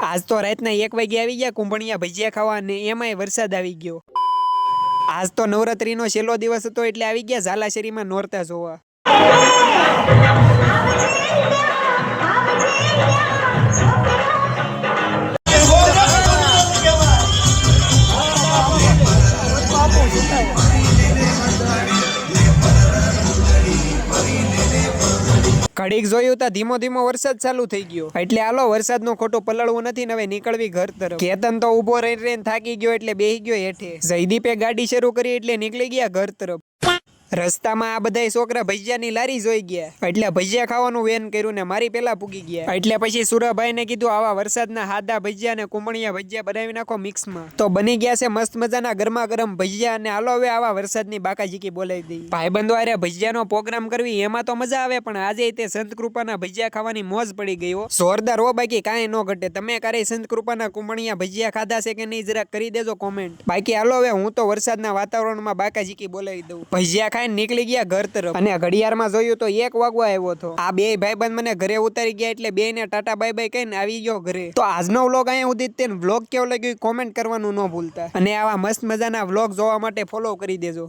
આજ તો રાતના 1 વાગે આવી ગયા કુંભણિયા ભજીયા ખાવા ને એમાંય વરસાદ આવી ગયો। આજ તો નવરાત્રીનો છેલ્લો દિવસ હતો એટલે આવી ગયા ઝાલાશેરીમાં નોરતા જોવા। ઘડીક જોયું તા ધીમો ધીમો વરસાદ ચાલુ થઈ ગયો એટલે હાલો વરસાદનો ખોટો પલળવું નથી ને હવે નીકળવી ઘર તરફ। કેતન તો ઊભો રહીને થાકી ગયો એટલે બેહી ગયો હેઠે। જયદીપે ગાડી શરૂ કરી એટલે નીકળી ગયા ઘર તરફ। રસ્તામાં આ બધા છોકરા ભજીયાની લારી જોઈ ગયા એટલે ભજીયા ખાવાનું વેન કર્યું ને મારી પેલા પૂગી ગયા। એટલે પછી સુરાભાઈને કીધું આવા વરસાદના હાદા ભજીયા ને કુંભણિયા ભજીયા બનાવી નાખો મિક્સમાં। તો બની ગયા છે મસ્ત મજાના ગરમા ગરમ ભજીયા અને હાલો હવે આવા વરસાદની બાકાજીકી બોલાવી દઈ। ભાઈબંધો આરે ભજીયાનો પ્રોગ્રામ કરવી એમાં તો મજા આવે પણ આજે તે સંત કૃપાના ભજીયા ખાવાની મોજ પડી ગઈ હો। જોરદાર હો, બાકી કાંઈ ન ઘટે। તમે ક્યારે સંત કૃપાના કુંભણિયા ભજીયા ખાધા છે કે નહીં જરા કરી દેજો કોમેન્ટ। બાકી હાલો હવે હું તો વરસાદના વાતાવરણમાં બાકાજીકી બોલાવી દઉં। ભજીયા ખાઈને નીકળી ગયા ઘર તરફ અને ઘડિયાળમાં જોયું તો 1 વાગવા આવ્યો હતો। આ બે ભાઈબંધ મને ઘરે ઉતારી ગયા એટલે બેને ટાટા બાય બાય કહીને આવી ગયો ઘરે। તો આજનો વ્લોગ અહીંયા સુધી જ તે વ્લોગ કેવો લાગ્યો કોમેન્ટ કરવાનું ન ભૂલતા અને આવા મસ્ત મજાના વ્લોગ જોવા માટે ફોલો કરી દેજો।